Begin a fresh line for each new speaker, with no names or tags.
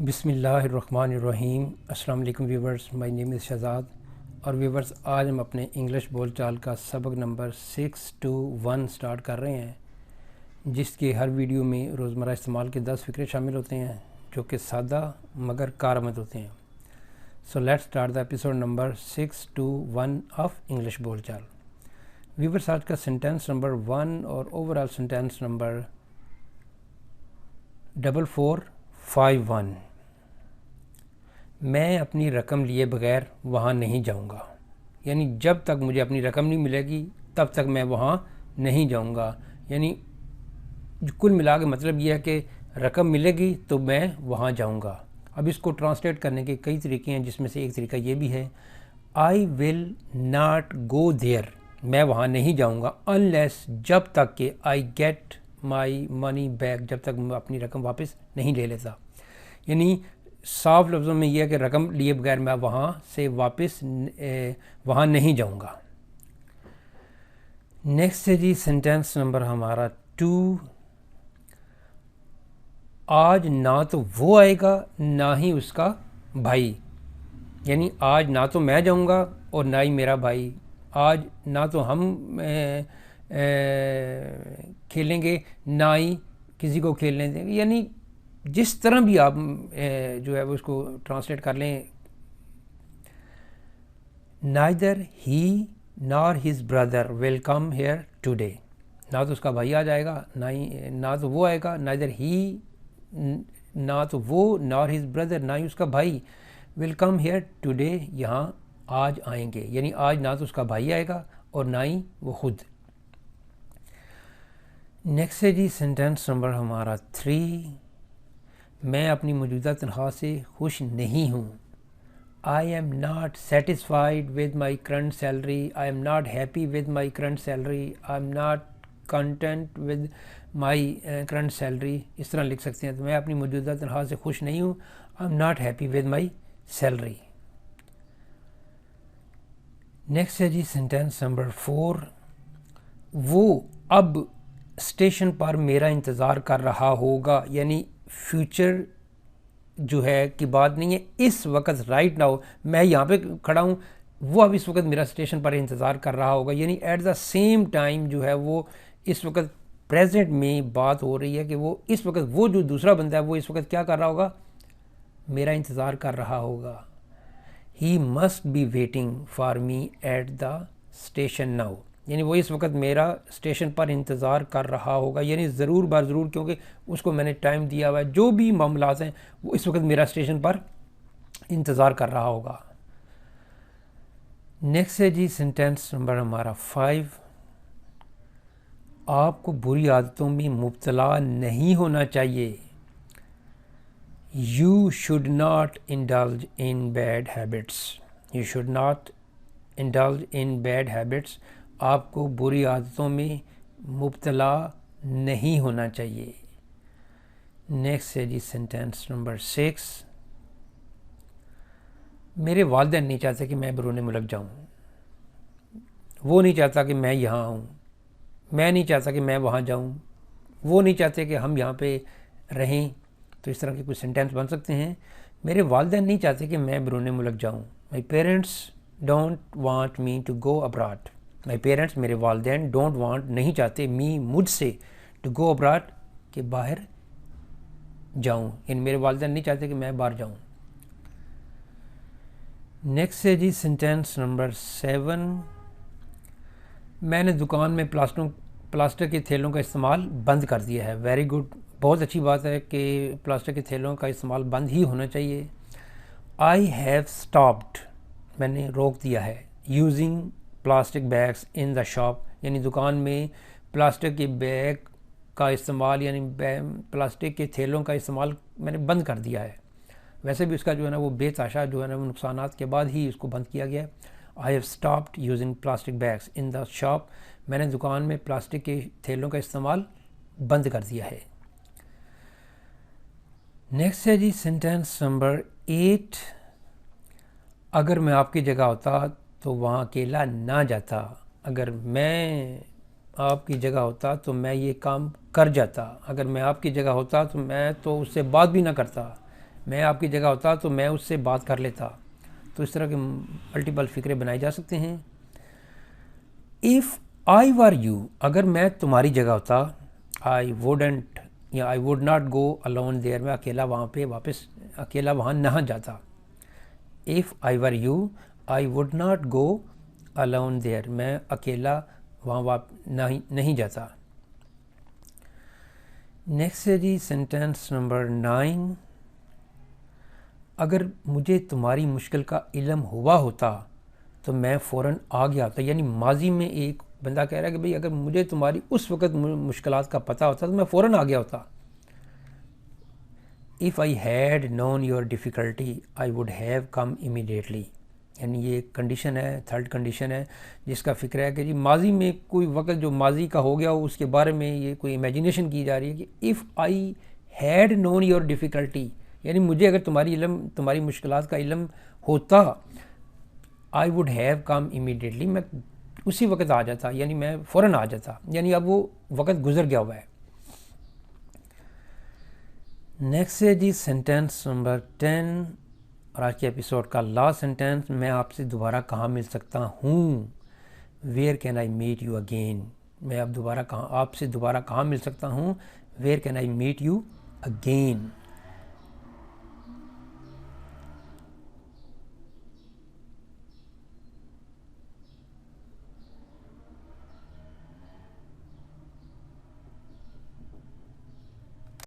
بسم اللہ الرحمن الرحیم۔ السلام علیکم ویورز، مائی نیم از شہزاد اور ویورز آج ہم اپنے انگلش بول چال کا سبق نمبر 621 سٹارٹ کر رہے ہیں، جس کے ہر ویڈیو میں روزمرہ استعمال کے 10 فقرے شامل ہوتے ہیں جو کہ سادہ مگر کارآمد ہوتے ہیں۔ So let's start the episode number 621 of English بول چال۔ ویورز آج کا سینٹینس نمبر 1 اور اوور آل سینٹینس نمبر 4451۔ میں اپنی رقم لیے بغیر وہاں نہیں جاؤں گا، یعنی جب تک مجھے اپنی رقم نہیں ملے گی تب تک میں وہاں نہیں جاؤں گا، یعنی کل ملا کے مطلب یہ ہے کہ رقم ملے گی تو میں وہاں جاؤں گا۔ اب اس کو ٹرانسلیٹ کرنے کے کئی طریقے ہیں، جس میں سے ایک طریقہ یہ بھی ہے آئی ول ناٹ گو دیئر، میں وہاں نہیں جاؤں گا انلیس، جب تک کہ I get my money back, جب تک میں اپنی رقم واپس نہیں لے لیتا۔ یعنی صاف لفظوں میں یہ ہے کہ رقم لیے بغیر میں وہاں سے واپس وہاں نہیں جاؤں گا۔ نیکسٹ ہے جی سینٹینس نمبر ہمارا 2۔ آج نہ تو وہ آئے گا نہ ہی اس کا بھائی، یعنی آج نہ تو میں جاؤں گا اور نہ ہی میرا بھائی، آج نہ تو ہم کھیلیں گے نہ ہی کسی کو کھیلنے دیں گے، یعنی جس طرح بھی آپ جو ہے وہ اس کو ٹرانسلیٹ کر لیں۔ neither he nor his brother will come here today، نہ تو اس کا بھائی آ جائے گا نہ تو وہ آئے گا، neither he نہ تو وہ nor his brother نہ ہی اس کا بھائی will come here today یہاں آج آئیں گے، یعنی آج نہ تو اس کا بھائی آئے گا اور نہ ہی وہ خود۔ نیکسٹ ہے جی سینٹینس نمبر ہمارا 3۔ میں اپنی موجودہ تنخواہ سے خوش نہیں ہوں۔ I am not satisfied with my current salary. I am not happy with my current salary. I am not content with my current salary۔ اس طرح لکھ سکتے ہیں، تو میں اپنی موجودہ تنخواہ سے خوش نہیں ہوں۔ I am not happy with my salary۔ Next ہے جی سینٹینس نمبر 4۔ وہ اب اسٹیشن پر میرا انتظار کر رہا ہوگا، یعنی فیوچر جو ہے کی بات نہیں ہے، اس وقت رائٹ ناؤ میں یہاں پہ کھڑا ہوں، وہ اب اس وقت میرا اسٹیشن پر انتظار کر رہا ہوگا، یعنی ایٹ دا سیم ٹائم جو ہے وہ اس وقت پریزنٹ میں بات ہو رہی ہے کہ وہ اس وقت وہ جو دوسرا بندہ ہے وہ اس وقت کیا کر رہا ہوگا، میرا انتظار کر رہا ہوگا۔ He must be waiting for me at the station now, یعنی وہ اس وقت میرا اسٹیشن پر انتظار کر رہا ہوگا، یعنی ضرور بار ضرور، کیونکہ اس کو میں نے ٹائم دیا ہوا ہے، جو بھی معاملات ہیں وہ اس وقت میرا اسٹیشن پر انتظار کر رہا ہوگا۔ نیکسٹ ہے جی سینٹینس نمبر ہمارا 5۔ آپ کو بری عادتوں میں مبتلا نہیں ہونا چاہیے۔ You should not indulge in bad habits۔ You should not indulge in bad habits۔ آپ کو بری عادتوں میں مبتلا نہیں ہونا چاہیے۔ نیکسٹ ہے جی سینٹینس نمبر 6۔ میرے والدین نہیں چاہتے کہ میں بیرون ملک جاؤں، وہ نہیں چاہتا کہ میں یہاں آؤں، میں نہیں چاہتا کہ میں وہاں جاؤں، وہ نہیں چاہتے کہ ہم یہاں پہ رہیں۔ تو اس طرح کے کچھ سینٹینس بن سکتے ہیں۔ میرے والدین نہیں چاہتے کہ میں بیرون ملک جاؤں۔ My parents don't want me to go abroad. My parents میرے والدین ڈونٹ وانٹ نہیں چاہتے می مجھ سے ٹو گو ابراڈ کہ باہر جاؤں، یعنی میرے والدین نہیں چاہتے کہ میں باہر جاؤں۔ نیکسٹ ہے جی سینٹینس نمبر 7۔ میں نے دکان میں پلاسٹک کے تھیلوں کا استعمال بند کر دیا ہے۔ ویری گڈ، بہت اچھی بات ہے کہ پلاسٹک کے تھیلوں کا استعمال بند ہی ہونا چاہیے۔ آئی ہیو اسٹاپڈ، میں نے روک دیا ہے، using plastic bags in the shop, یعنی دکان میں پلاسٹک کے بیگ کا استعمال، یعنی پلاسٹک کے تھیلوں کا استعمال میں نے بند کر دیا ہے۔ ویسے بھی اس کا جو ہے نا وہ بے تحاشا جو ہے نا وہ نقصانات کے بعد ہی اس کو بند کیا گیا ہے۔ I have stopped using plastic bags in the shop, میں نے دکان میں پلاسٹک کے تھیلوں کا استعمال بند کر دیا ہے۔ نیکسٹ ہے جی سینٹینس نمبر 8۔ اگر میں آپ کی جگہ ہوتا تو وہاں اکیلا نہ جاتا۔ اگر میں آپ کی جگہ ہوتا تو میں یہ کام کر جاتا۔ اگر میں آپ کی جگہ ہوتا تو میں تو اس سے بات بھی نہ کرتا، میں آپ کی جگہ ہوتا تو میں اس سے بات کر لیتا. تو اس طرح کے ملٹیپل فقرے بنائے جا سکتے ہیں. ایف آئی ور یو، اگر میں تمہاری جگہ ہوتا، آئی ووڈنٹ یا I would not go alone there, میں اکیلا وہاں پہ واپس اکیلا وہاں نہ جاتا. If I were you I would not go alone there, میں اکیلا وہاں نہیں جاتا. نیکسٹ ہے جی سینٹینس نمبر 9. اگر مجھے تمہاری مشکل کا علم ہوا ہوتا تو میں فوراً آ گیا ہوتا. یعنی ماضی میں ایک بندہ کہہ رہا ہے کہ بھئی اگر مجھے تمہاری اس وقت مشکلات کا پتہ ہوتا تو میں فوراً آ گیا ہوتا. If I had known your difficulty I would have come immediately. یعنی یہ ایک کنڈیشن ہے، تھرڈ کنڈیشن ہے جس کا فکر ہے کہ جی ماضی میں کوئی وقت جو ماضی کا ہو گیا ہو اس کے بارے میں یہ کوئی امیجنیشن کی جا رہی ہے کہ if I had known your difficulty، یعنی مجھے اگر تمہاری مشکلات کا علم ہوتا I would have come immediately، میں اسی وقت آ جاتا، یعنی میں فوراً آ جاتا. یعنی اب وہ وقت گزر گیا ہوا ہے. نیکسٹ ہے جی سینٹینس نمبر 10 اور آج کے ایپیسوڈ کا لاسٹ سینٹینس. میں آپ سے دوبارہ کہاں مل سکتا ہوں؟ Where can I meet you again. میں اب آپ سے دوبارہ کہاں مل سکتا ہوں؟ Where can I meet you again.